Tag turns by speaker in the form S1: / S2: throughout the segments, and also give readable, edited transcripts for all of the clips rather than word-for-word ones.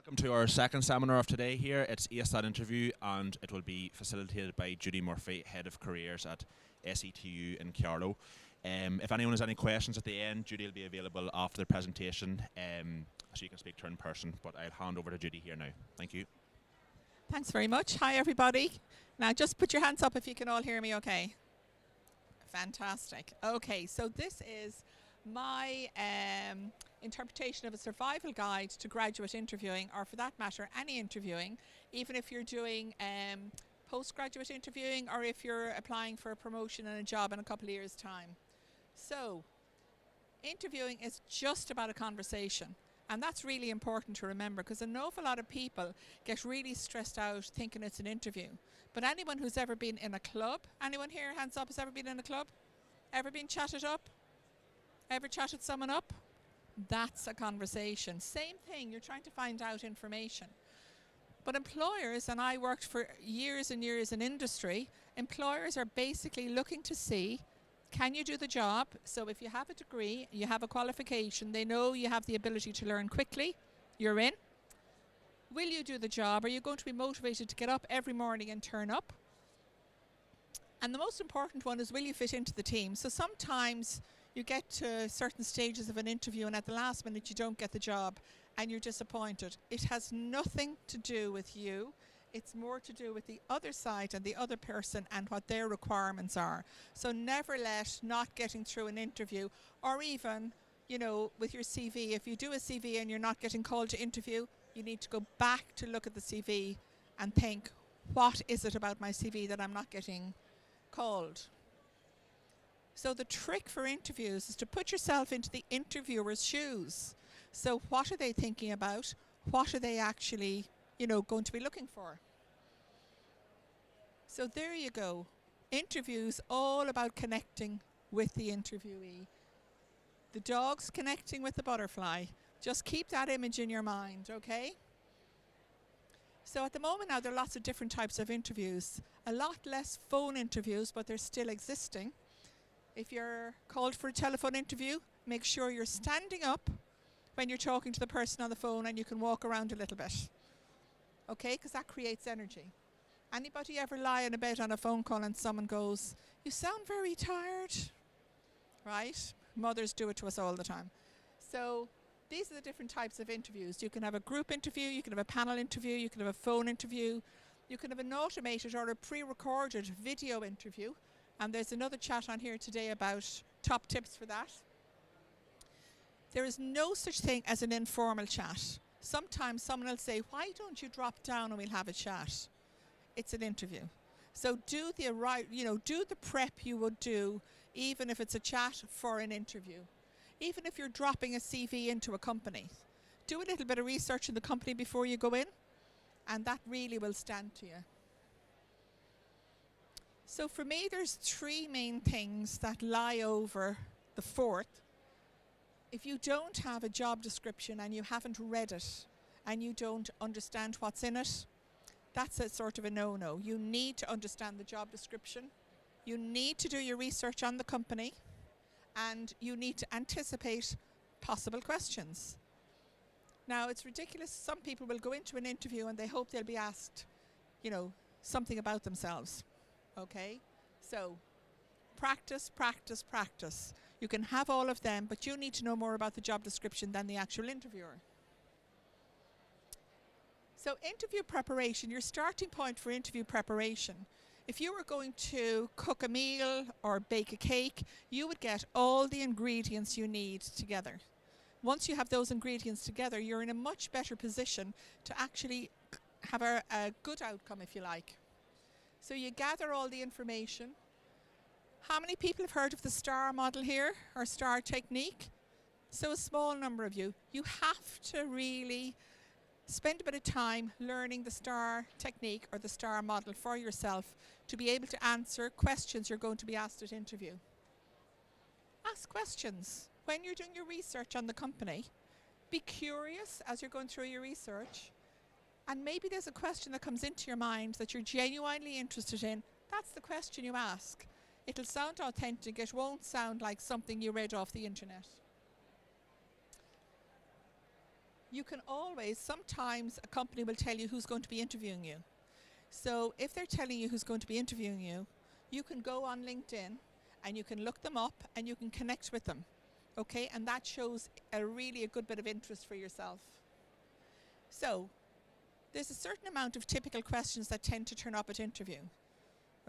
S1: Welcome to our second seminar of today here. It's Ace That Interview, and it will be facilitated by Judy Murphy, Head of Careers at SETU in Carlow. If anyone has any questions at the end, Judy will be available after the presentation, so you can speak to her in person, but I'll hand over to Judy here now. Thank you.
S2: Thanks very much. Hi everybody. Now just put your hands up if you can all hear me okay. Fantastic. Okay, so this is my interpretation of a survival guide to graduate interviewing, or for that matter any interviewing, even if you're doing postgraduate interviewing or if you're applying for a promotion and a job in a couple of years' time. So interviewing is just about a conversation, and that's really important to remember, because an awful lot of people get really stressed out thinking it's an interview. But anyone who's ever been in a club, anyone here, hands up, has ever been in a club? Ever been chatted up? Ever chatted someone up? That's a conversation. Same thing, you're trying to find out information. But employers, and I worked for years and years in industry, employers are basically looking to see, can you do the job? So if you have a degree, you have a qualification, they know you have the ability to learn quickly, you're in. Will you do the job? Are you going to be motivated to get up every morning and turn up? And the most important one is, will you fit into the team? So sometimes you get to certain stages of an interview and at the last minute you don't get the job and you're disappointed. It has nothing to do with you. It's more to do with the other side and the other person and what their requirements are. So never let not getting through an interview, or even, you know, with your CV, if you do a CV and you're not getting called to interview, you need to go back to look at the CV and think, what is it about my CV that I'm not getting called? So the trick for interviews is to put yourself into the interviewer's shoes. So what are they thinking about? What are they actually, you know, going to be looking for? So there you go. Interviews all about connecting with the interviewee. The dog's connecting with the butterfly. Just keep that image in your mind, okay? So at the moment now there are lots of different types of interviews. A lot less phone interviews, but they're still existing. If you're called for a telephone interview, make sure you're standing up when you're talking to the person on the phone and you can walk around a little bit. Okay, because that creates energy. Anybody ever lie in a bed on a phone call and someone goes, "You sound very tired," right? Mothers do it to us all the time. So these are the different types of interviews. You can have a group interview, you can have a panel interview, you can have a phone interview, you can have an automated or a pre-recorded video interview. And there's another chat on here today about top tips for that. There is no such thing as an informal chat. Sometimes someone will say, "Why don't you drop down and we'll have a chat?" It's an interview. So do the prep you would do, even if it's a chat for an interview. Even if you're dropping a CV into a company, do a little bit of research in the company before you go in, and that really will stand to you. So for me, there's three main things that lie over the fourth. If you don't have a job description and you haven't read it and you don't understand what's in it, that's a sort of a no-no. You need to understand the job description. You need to do your research on the company, and you need to anticipate possible questions. Now, it's ridiculous. Some people will go into an interview and they hope they'll be asked, you know, something about themselves. Okay, so practice, practice, practice. You can have all of them, but you need to know more about the job description than the actual interviewer. So interview preparation, your starting point for interview preparation. If you were going to cook a meal or bake a cake, you would get all the ingredients you need together. Once you have those ingredients together, you're in a much better position to actually have a good outcome, if you like. So you gather all the information. How many people have heard of the STAR model here, or STAR technique? So a small number of you. You have to really spend a bit of time learning the STAR technique or the STAR model for yourself to be able to answer questions you're going to be asked at interview. Ask questions when you're doing your research on the company. Be curious as you're going through your research. And maybe there's a question that comes into your mind that you're genuinely interested in. That's the question you ask. It'll sound authentic. It won't sound like something you read off the internet. you can always, sometimes a company will tell you who's going to be interviewing you. So if they're telling you who's going to be interviewing you, you can go on LinkedIn and you can look them up and you can connect with them. Okay, and that shows really a good bit of interest for yourself. So there's a certain amount of typical questions that tend to turn up at interview.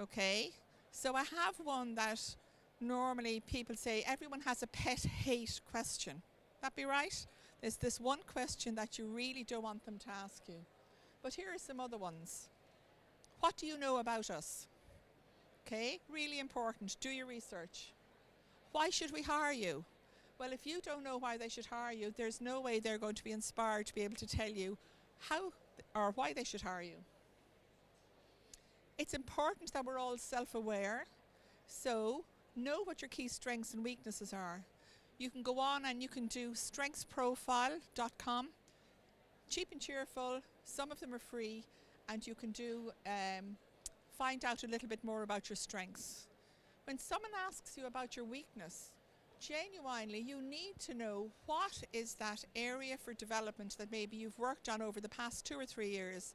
S2: Okay, so I have one that normally people say everyone has a pet hate question. That be right? There's this one question that you really don't want them to ask you. But here are some other ones. What do you know about us? Okay, really important. Do your research. Why should we hire you? Well, if you don't know why they should hire you, there's no way they're going to be inspired to be able to tell you how or why they should hire you. It's important that we're all self-aware, so know what your key strengths and weaknesses are. You can go on and you can do strengthsprofile.com, cheap and cheerful, some of them are free, and you can do find out a little bit more about your strengths. When someone asks you about your weakness, genuinely you need to know what is that area for development that maybe you've worked on over the past 2 or 3 years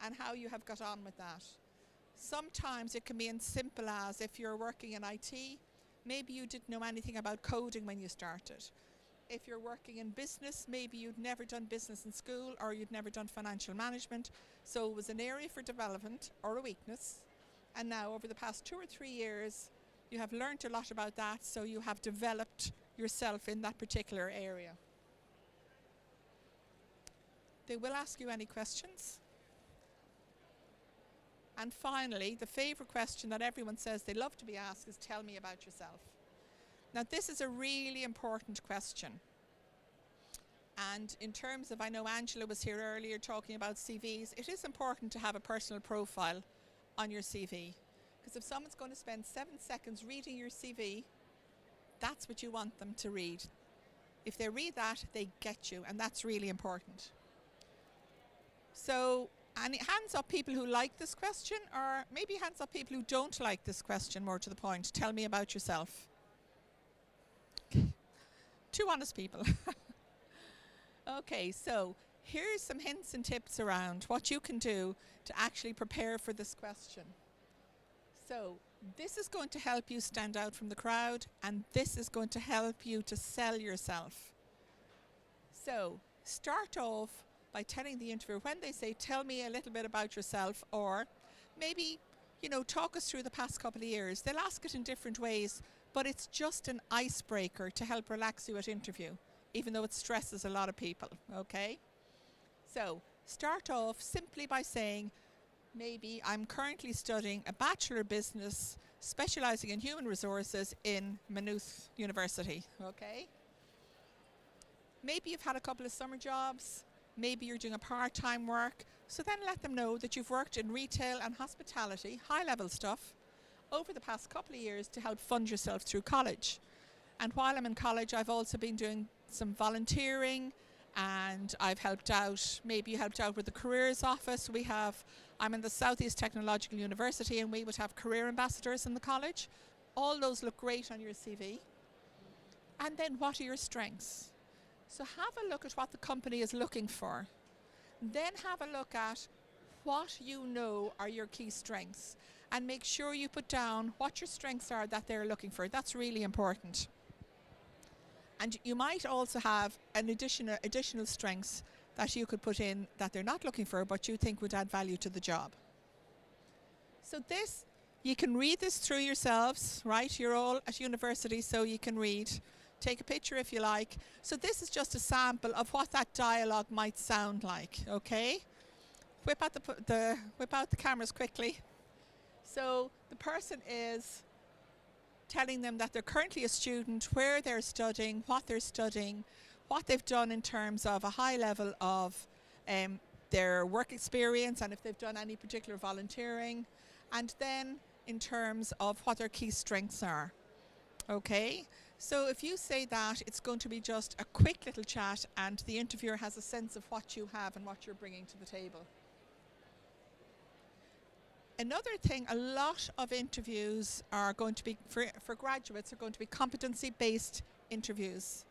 S2: and how you have got on with that. Sometimes it can be as simple as, if you're working in IT, maybe you didn't know anything about coding when you started. If you're working in business, maybe you'd never done business in school or you'd never done financial management, so it was an area for development or a weakness, and now over the past 2 or 3 years you have learned a lot about that, so you have developed yourself in that particular area. They will ask you any questions. And finally, the favourite question that everyone says they love to be asked is, tell me about yourself. Now this is a really important question. And in terms of, I know Angela was here earlier talking about CVs, it is important to have a personal profile on your CV. Because if someone's going to spend 7 seconds reading your CV, that's what you want them to read. If they read that, they get you, and that's really important. So, and hands up people who like this question, or maybe hands up people who don't like this question, more to the point. Tell me about yourself. 2 honest people. Okay, so here's some hints and tips around what you can do to actually prepare for this question. So this is going to help you stand out from the crowd, and this is going to help you to sell yourself. So start off by telling the interviewer, when they say, tell me a little bit about yourself, or maybe, you know, talk us through the past couple of years. They'll ask it in different ways, but it's just an icebreaker to help relax you at interview, even though it stresses a lot of people, okay? So start off simply by saying, maybe I'm currently studying a Bachelor of Business, specialising in human resources in Maynooth University, okay? Maybe you've had a couple of summer jobs, maybe you're doing a part-time work, so then let them know that you've worked in retail and hospitality, high-level stuff, over the past couple of years to help fund yourself through college. And while I'm in college, I've also been doing some volunteering, and I've helped out, maybe you helped out with the careers office. I'm in the Southeast Technological University, and we would have career ambassadors in the college. All those look great on your CV. And then what are your strengths? So have a look at what the company is looking for. Then have a look at what you know are your key strengths, and make sure you put down what your strengths are that they're looking for. That's really important. And you might also have an additional strengths that you could put in that they're not looking for, but you think would add value to the job. So this, you can read this through yourselves, right? You're all at university, so you can read. Take a picture if you like. So this is just a sample of what that dialogue might sound like, okay? Whip out the cameras quickly. So the person is telling them that they're currently a student, where they're studying, what they've done in terms of a high level of their work experience, and if they've done any particular volunteering, and then in terms of what their key strengths are. Okay, so if you say that, it's going to be just a quick little chat, and the interviewer has a sense of what you have and what you're bringing to the table. Another thing, a lot of interviews are going to be, for graduates, are going to be competency-based interviews.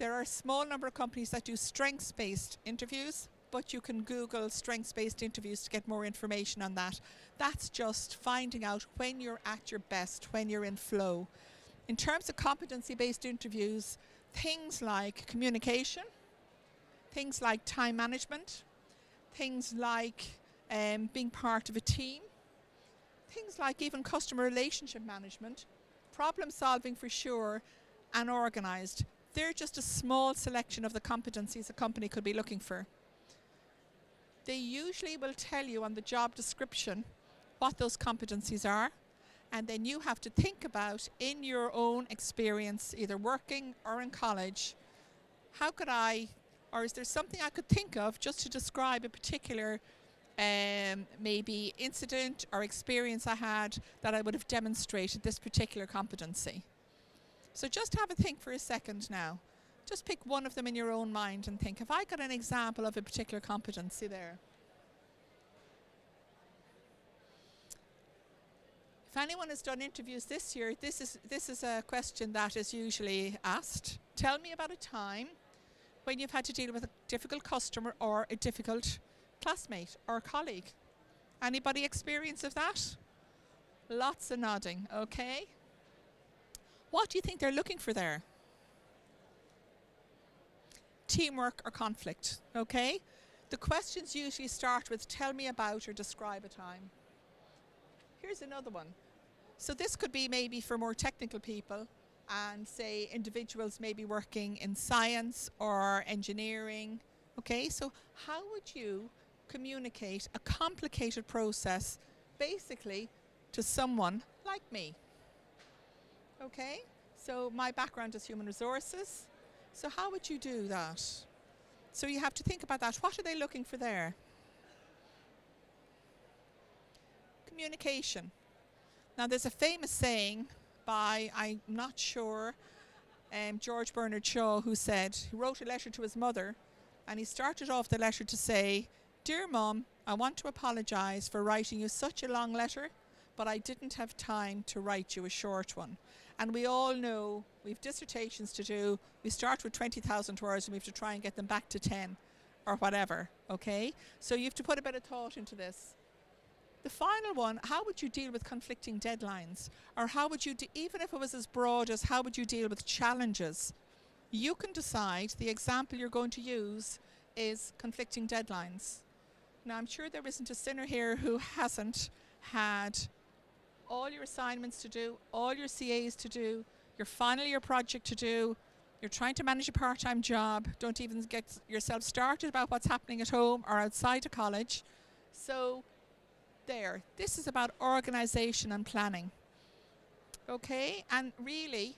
S2: There are a small number of companies that do strengths-based interviews, but you can Google strengths-based interviews to get more information on that. That's just finding out when you're at your best, when you're in flow. In terms of competency-based interviews, things like communication, things like time management, things like being part of a team, things like even customer relationship management, problem solving for sure, and organised. They're just a small selection of the competencies a company could be looking for. They usually will tell you on the job description what those competencies are, and then you have to think about, in your own experience, either working or in college, how could I, or is there something I could think of just to describe a particular maybe incident or experience I had that I would have demonstrated this particular competency. So just have a think for a second now. Just pick one of them in your own mind and think, have I got an example of a particular competency there? If anyone has done interviews this year, this is a question that is usually asked. Tell me about a time when you've had to deal with a difficult customer or a difficult classmate or colleague. Anybody experience of that? Lots of nodding, okay. What do you think they're looking for there? Teamwork or conflict, okay? The questions usually start with tell me about or describe a time. Here's another one. So this could be maybe for more technical people and say individuals maybe working in science or engineering. Okay, so how would you communicate a complicated process basically to someone like me? Okay, so my background is human resources. So how would you do that? So you have to think about that. What are they looking for there? Communication. Now there's a famous saying by, I'm not sure, George Bernard Shaw, who said, he wrote a letter to his mother and he started off the letter to say, "Dear Mum, I want to apologise for writing you such a long letter, but I didn't have time to write you a short one." And we all know we've dissertations to do. We start with 20,000 words and we have to try and get them back to 10 or whatever, okay? So you have to put a bit of thought into this. The final one, how would you deal with conflicting deadlines? Or how would you, even if it was as broad as how would you deal with challenges? You can decide. The example you're going to use is conflicting deadlines. Now I'm sure there isn't a sinner here who hasn't had all your assignments to do, all your CAs to do, your final year project to do, you're trying to manage a part-time job, don't even get yourself started about what's happening at home or outside of college. So there, this is about organisation and planning. Okay, and really,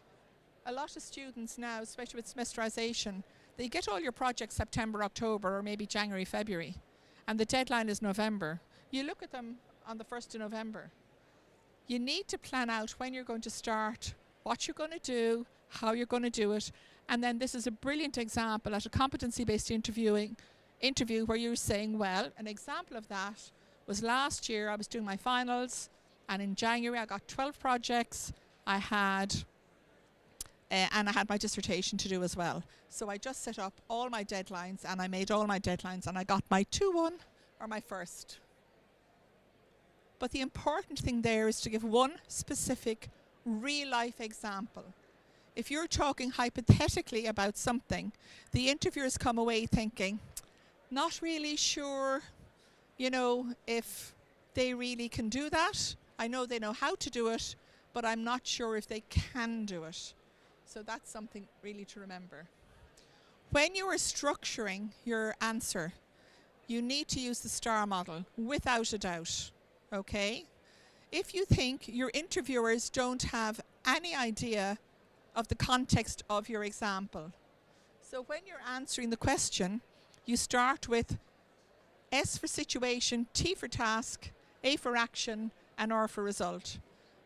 S2: a lot of students now, especially with semesterisation, they get all your projects September, October, or maybe January, February, and the deadline is November. You look at them on the 1st of November. You need to plan out when you're going to start, what you're going to do, how you're going to do it, and then this is a brilliant example at a competency-based interview where you're saying, well, an example of that was last year I was doing my finals, and in January I got 12 projects. I had my dissertation to do as well. So I just set up all my deadlines and I made all my deadlines and I got my 2-1 or my first. But the important thing there is to give one specific real-life example. If you're talking hypothetically about something, the interviewers come away thinking, not really sure, you know, if they really can do that. I know they know how to do it, but I'm not sure if they can do it. So that's something really to remember. When you are structuring your answer, you need to use the STAR model without a doubt. Okay? If you think your interviewers don't have any idea of the context of your example. So when you're answering the question, you start with S for situation, T for task, A for action, and R for result.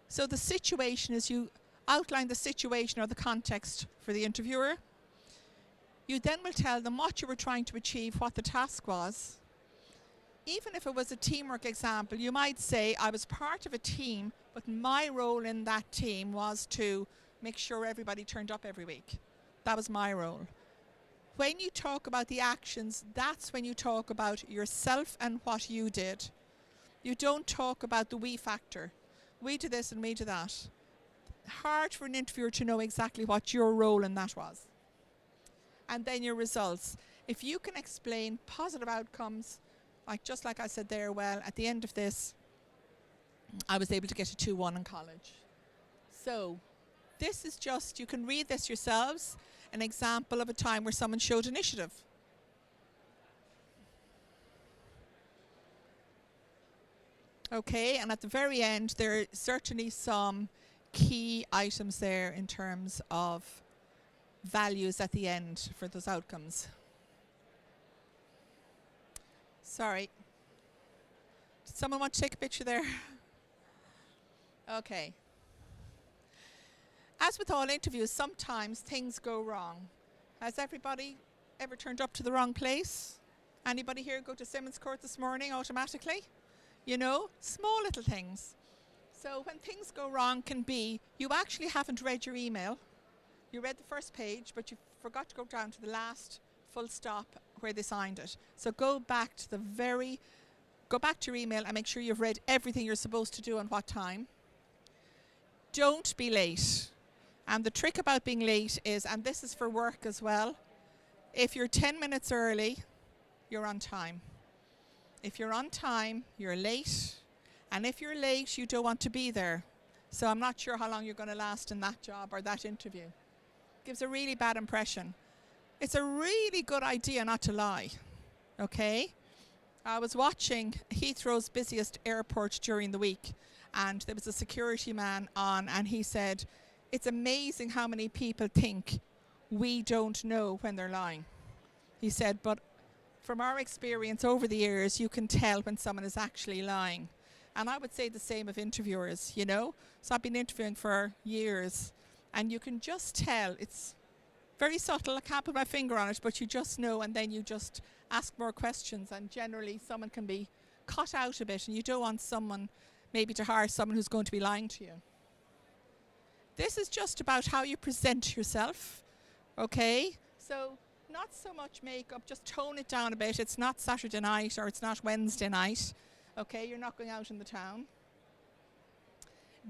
S2: So the situation is you outline the situation or the context for the interviewer. You then will tell them what you were trying to achieve, what the task was. Even if it was a teamwork example, you might say, I was part of a team, but my role in that team was to make sure everybody turned up every week. That was my role. When you talk about the actions, that's when you talk about yourself and what you did. You don't talk about the we factor. We do this and we do that. Hard for an interviewer to know exactly what your role in that was. And then your results. If you can explain positive outcomes, just like I said there, well, at the end of this, I was able to get a 2-1 in college. So this is just, you can read this yourselves, an example of a time where someone showed initiative. Okay, and at the very end, there are certainly some key items there in terms of values at the end for those outcomes. Sorry. Did someone want to take a picture there? Okay. As with all interviews, sometimes things go wrong. Has everybody ever turned up to the wrong place? Anybody here go to Simmons Court this morning automatically? You know, small little things. So when things go wrong can be, you actually haven't read your email. You read the first page, but you forgot to go down to the last full stop where they signed it. So go back to your email and make sure you've read everything you're supposed to do and what time. Don't be late. And the trick about being late is, and this is for work as well, if you're 10 minutes early, you're on time. If you're on time, you're late. And if you're late, you don't want to be there. So I'm not sure how long you're going to last in that job or that interview. Gives a really bad impression. It's a really good idea not to lie. Okay? I was watching Heathrow's busiest airport during the week, and there was a security man on, and he said, it's amazing how many people think we don't know when they're lying. He said, but from our experience over the years, you can tell when someone is actually lying. And I would say the same of interviewers, you know. So I've been interviewing for years, and you can just tell. It's very subtle. I can't put my finger on it, but you just know, and then you just ask more questions, and generally someone can be cut out a bit, and you don't want someone maybe to hire someone who's going to be lying to you. This is just about how you present yourself, okay? So not so much makeup, just tone it down a bit. It's not Saturday night or it's not Wednesday night, okay? You're not going out in the town.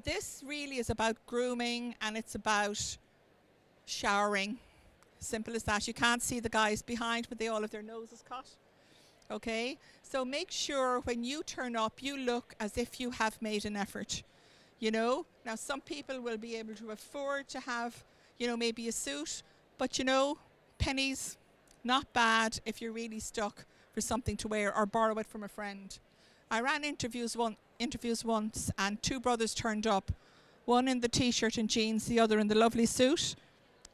S2: This really is about grooming, and it's about showering. Simple as that. You can't see the guys behind, but they all have their noses cut, okay? So make sure when you turn up, you look as if you have made an effort. You know, now some people will be able to afford to have, you know, maybe a suit, but you know, pennies, not bad if you're really stuck for something to wear, or borrow it from a friend. I ran interviews once, and 2 brothers turned up, one in the t-shirt and jeans, the other in the lovely suit.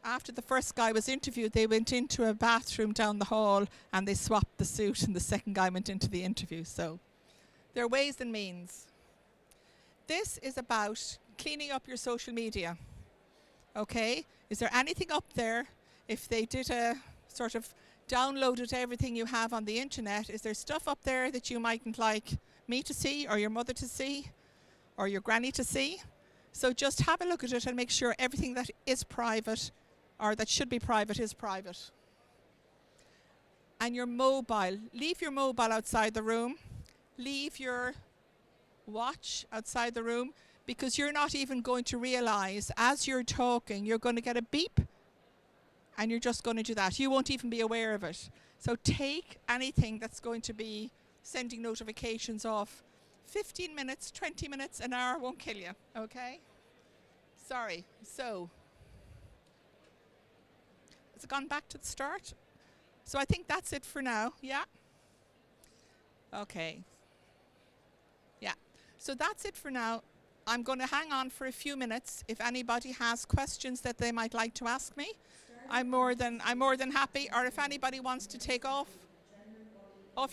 S2: After the first guy was interviewed, they went into a bathroom down the hall and they swapped the suit, and the second guy went into the interview. So there are ways and means. This is about cleaning up your social media, okay? Is there anything up there? If they did a sort of downloaded everything you have on the internet, is there stuff up there that you mightn't like me to see, or your mother to see, or your granny to see? So just have a look at it and make sure everything that is private, or that should be private, is private. And your mobile, leave your mobile outside the room. Leave your watch outside the room, because you're not even going to realize as you're talking, you're going to get a beep, and you're just going to do that. You won't even be aware of it. So take anything that's going to be sending notifications off. 15 minutes, 20 minutes, an hour won't kill you, okay? Sorry. So, has it gone back to the start? So I think that's it for now, yeah? Okay. Yeah. So that's it for now. I'm going to hang on for a few minutes. If anybody has questions that they might like to ask me, I'm more than happy. Or if anybody wants to take off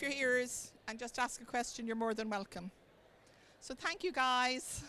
S2: your ears and just ask a question, you're more than welcome. So thank you, guys.